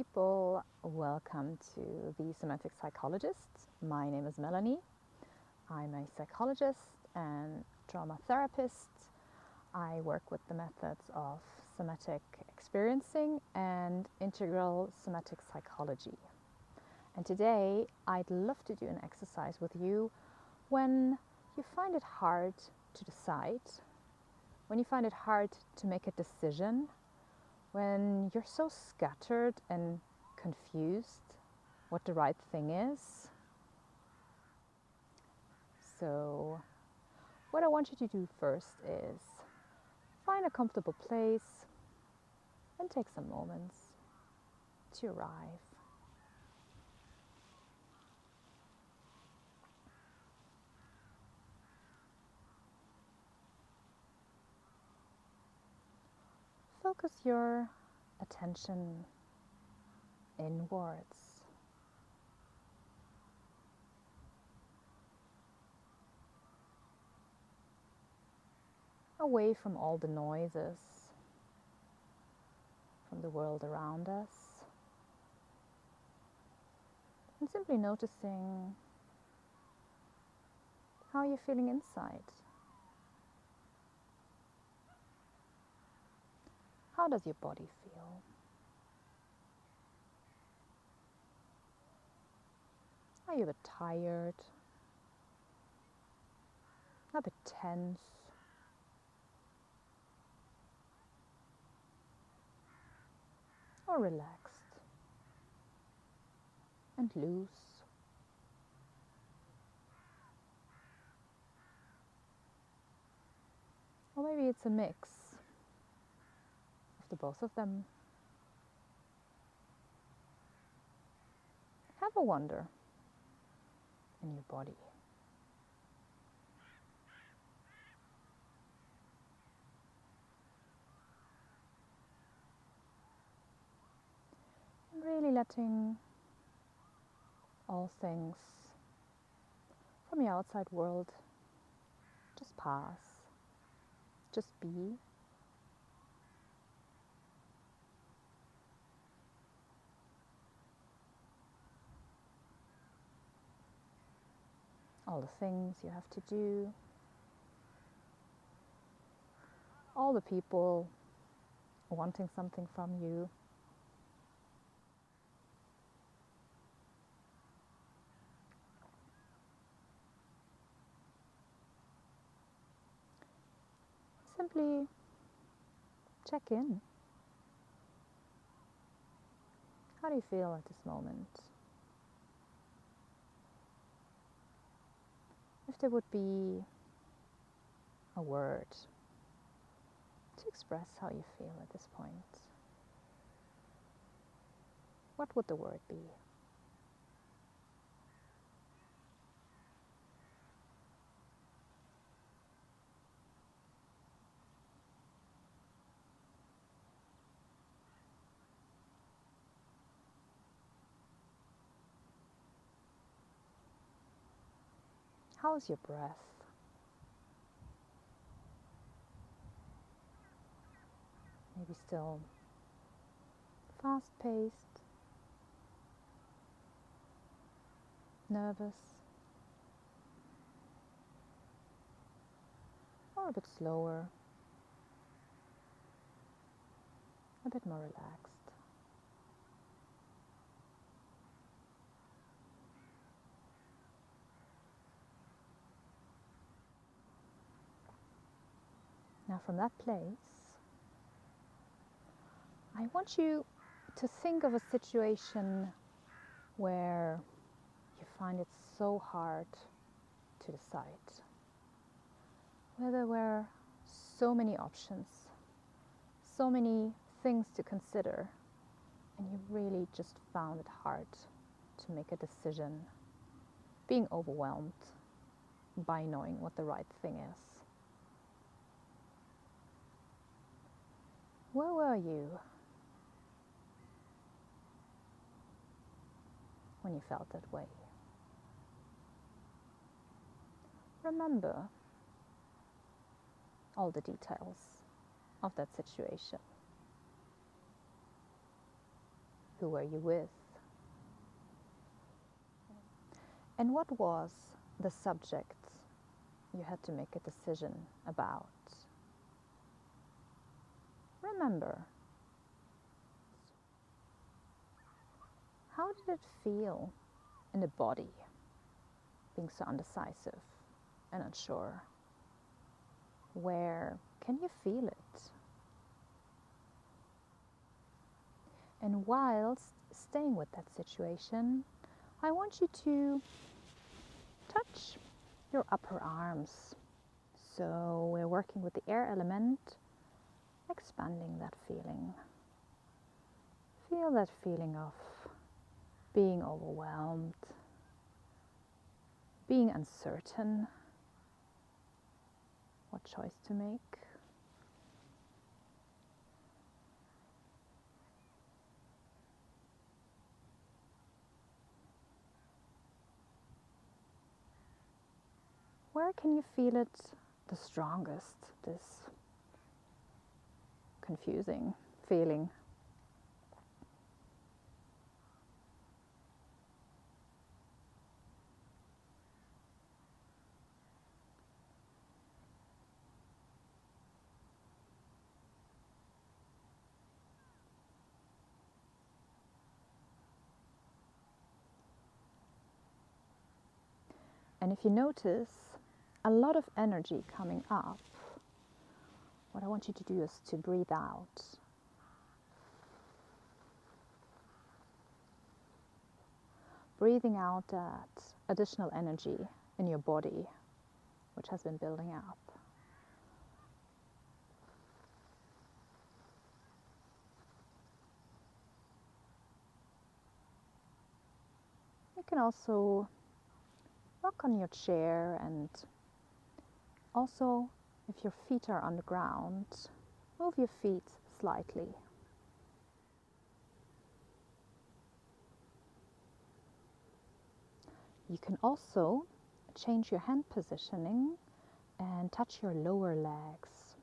people, welcome to the Somatic Psychologist. My name is Melanie. I'm a psychologist and trauma therapist. I work with the methods of somatic experiencing and integral somatic psychology. And today I'd love to do an exercise with you when you find it hard to decide, when you find it hard to make a decision, when you're so scattered and confused what the right thing is. So what I want you to do first is find a comfortable place and take some moments to arrive. Focus your attention inwards. Away from all the noises from the world around us. And simply noticing how you're feeling inside. How does your body feel? Are you a bit tired? A bit tense? Or relaxed and loose? Or maybe it's a mix of the both of them. Have a wander in your body. And really letting all things from the outside world just pass, just be. All the things you have to do, all the people wanting something from you. Simply check in. How do you feel at this moment? If there would be a word to express how you feel at this point, what would the word be? How's your breath? Maybe still fast-paced, nervous, or a bit slower, a bit more relaxed. Now from that place, I want you to think of a situation where you find it so hard to decide, where there were so many options, so many things to consider, and you really just found it hard to make a decision, being overwhelmed by knowing what the right thing is. Where were you when you felt that way? Remember all the details of that situation. Who were you with? And what was the subject you had to make a decision about? Remember, how did it feel in the body, being so undecisive and unsure? Where can you feel it? And whilst staying with that situation, I want you to touch your upper arms. So we're working with the air element, expanding that feeling. Feel that feeling of being overwhelmed, being uncertain, what choice to make. Where can you feel it the strongest, this confusing feeling? And if you notice a lot of energy coming up, what I want you to do is to breathe out. Breathing out that additional energy in your body, which has been building up. You can also rock on your chair, and also if your feet are on the ground, move your feet slightly. You can also change your hand positioning and touch your lower legs.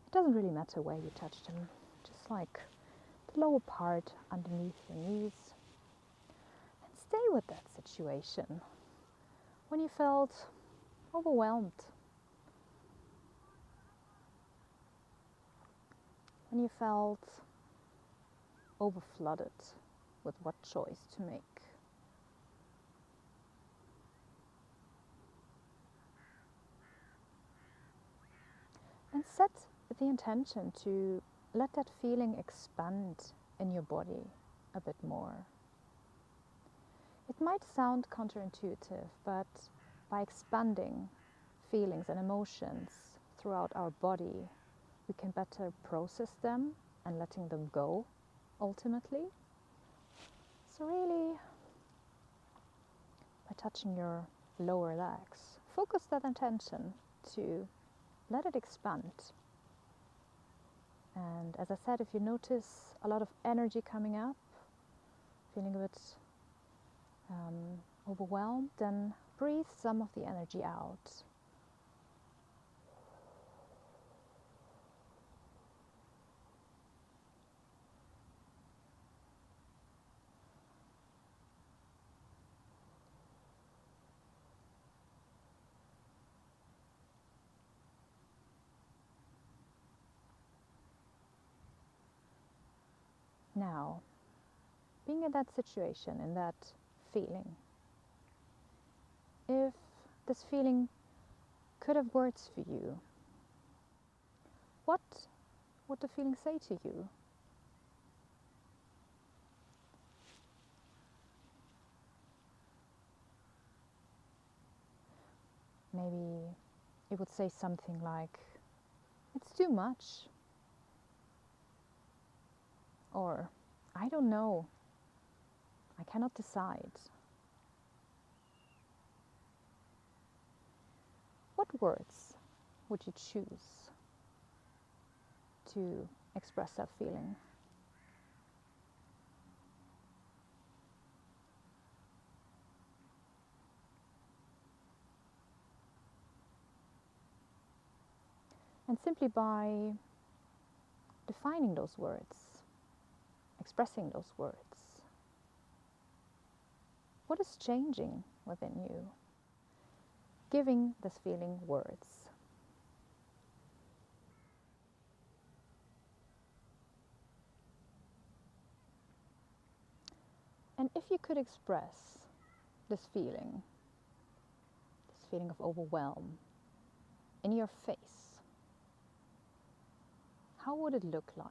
It doesn't really matter where you touch them, just like the lower part underneath your knees. And stay with that situation. When you felt overwhelmed, when you felt overflooded with what choice to make. And set the intention to let that feeling expand in your body a bit more. It might sound counterintuitive, but by expanding feelings and emotions throughout our body, we can better process them and letting them go ultimately. So really, by touching your lower legs, focus that intention to let it expand. And as I said, if you notice a lot of energy coming up, feeling a bit overwhelmed, then breathe some of the energy out. Now, being in that situation, in that feeling, if this feeling could have words for you, what would the feeling say to you? Maybe it would say something like, "It's too much," or "I don't know, I cannot decide." What words would you choose to express that feeling? And simply by defining those words, expressing those words? What is changing within you? Giving this feeling words. And if you could express this feeling of overwhelm in your face, how would it look like?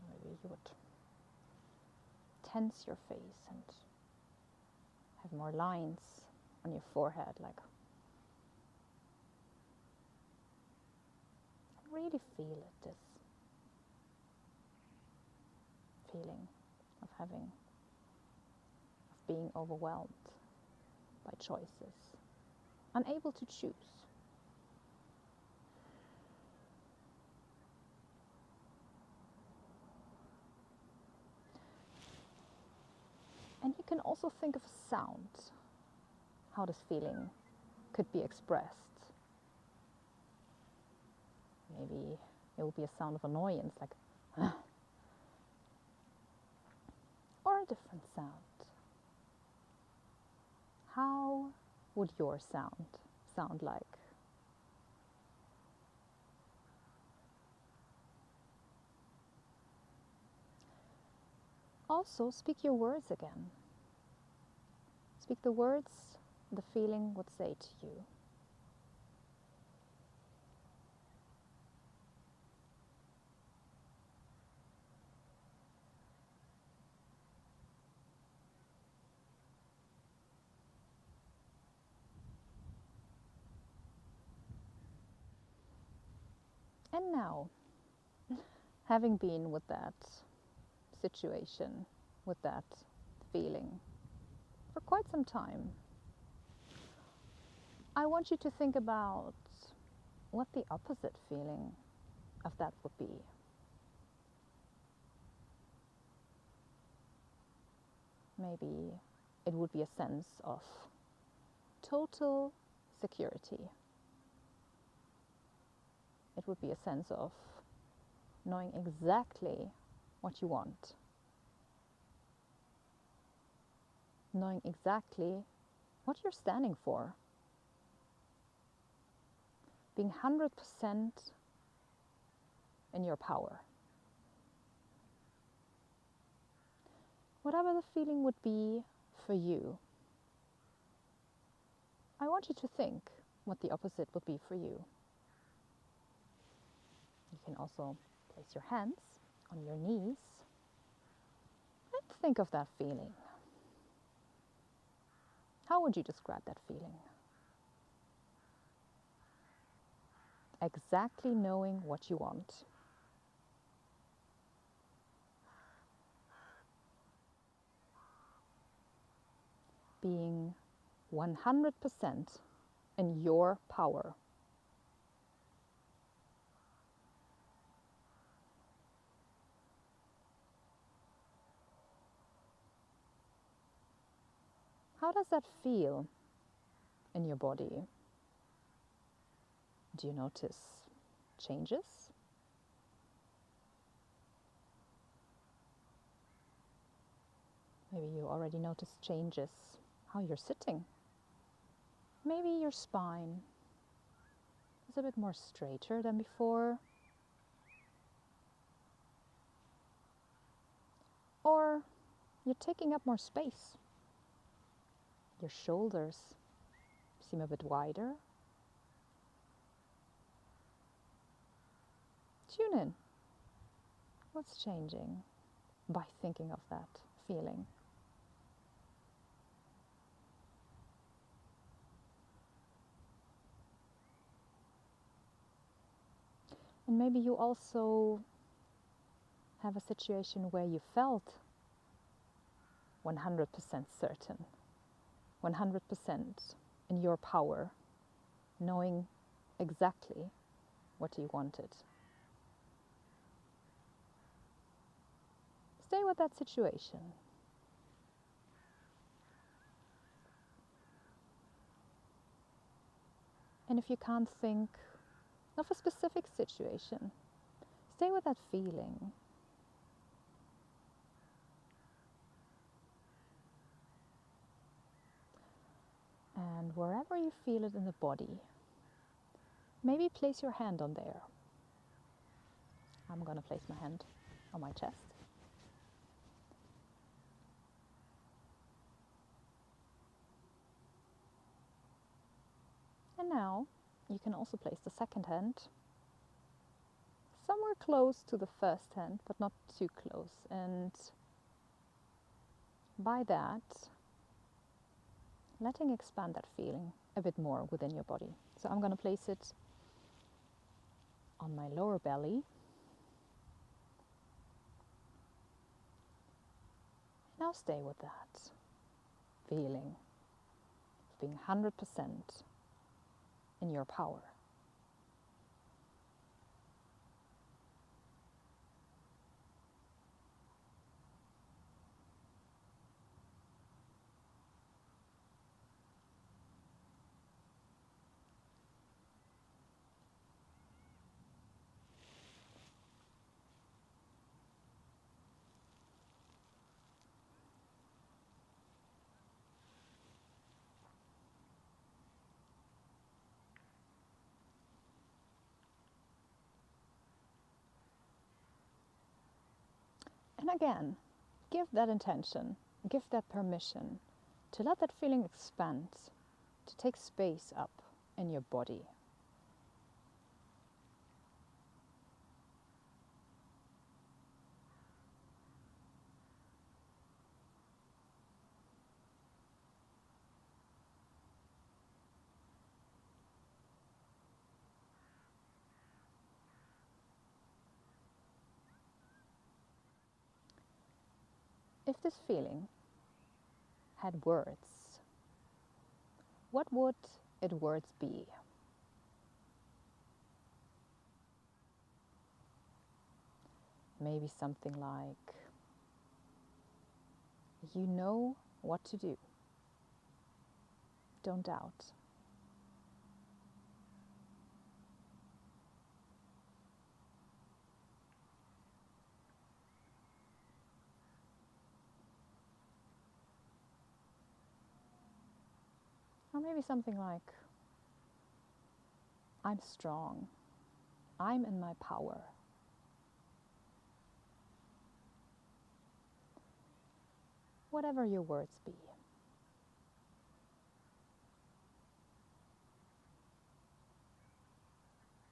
Maybe you would tense your face and have more lines on your forehead, like really feel it, this feeling of being overwhelmed by choices, unable to choose. And you can also think of a sound, how this feeling could be expressed. Maybe it will be a sound of annoyance, like or a different sound. How would your sound like? Also, speak your words again. Speak the words the feeling would say to you. And now, having been with that situation, with that feeling for quite some time, I want you to think about what the opposite feeling of that would be. Maybe it would be a sense of total security. It would be a sense of knowing exactly what you want, knowing exactly what you're standing for, being 100% in your power. Whatever the feeling would be for you, I want you to think what the opposite would be for you. You can also place your hands on your knees and think of that feeling. How would you describe that feeling? Exactly knowing what you want. Being 100% in your power. How does that feel in your body? Do you notice changes? Maybe you already noticed changes how you're sitting. Maybe your spine is a bit more straighter than before. Or you're taking up more space. Your shoulders seem a bit wider. Tune in. What's changing by thinking of that feeling? And maybe you also have a situation where you felt 100% certain, 100% in your power, knowing exactly what you wanted. Stay with that situation. And if you can't think of a specific situation, stay with that feeling. And wherever you feel it in the body, maybe place your hand on there. I'm going to place my hand on my chest. And now you can also place the second hand somewhere close to the first hand, but not too close. And by that, letting expand that feeling a bit more within your body. So I'm going to place it on my lower belly. Now stay with that feeling of being 100% in your power. And again, give that intention, give that permission to let that feeling expand, to take space up in your body. If this feeling had words, what would its words be? Maybe something like, you know what to do. Don't doubt. Or maybe something like, I'm strong. I'm in my power. Whatever your words be.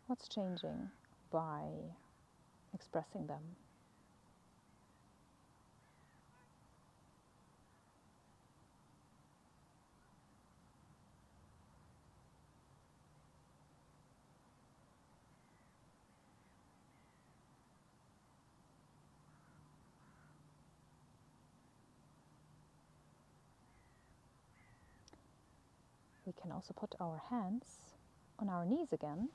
What's changing by expressing them? We can also put our hands on our knees again,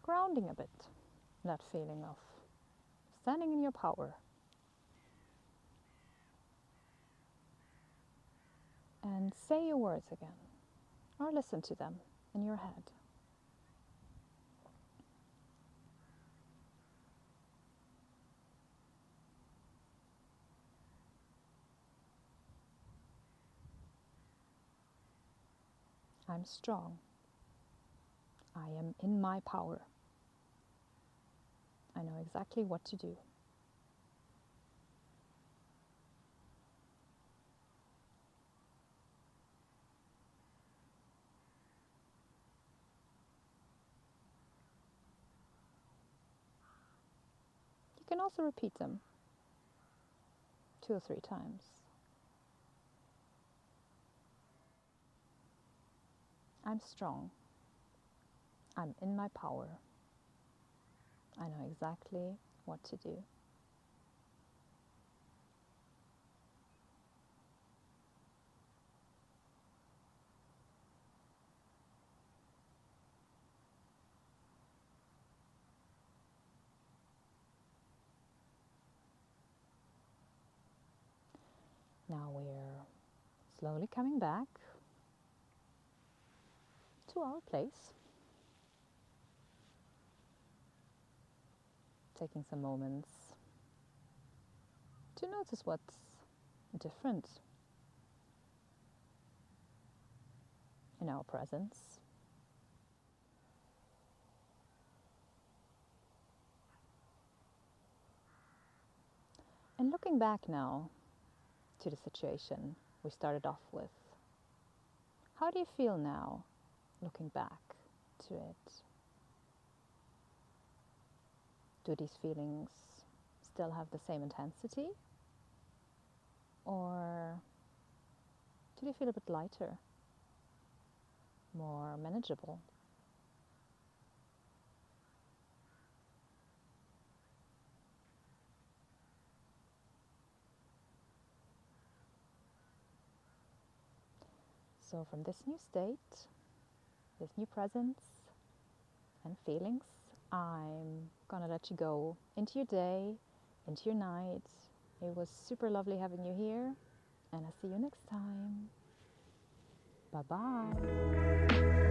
grounding a bit that feeling of standing in your power. And say your words again, or listen to them in your head. I'm strong. I am in my power. I know exactly what to do. You can also repeat them 2 or 3 times. I'm strong. I'm in my power. I know exactly what to do. Now we're slowly coming back to our place. Taking some moments to notice what's different. in our presence. And looking back now to the situation we started off with, how do you feel now looking back to it? Do these feelings still have the same intensity? Or do they feel a bit lighter, more manageable? So from this new state, this new presence and feelings, I'm gonna let you go into your day, into your night. It was super lovely having you here, and I'll see you next time. Bye bye.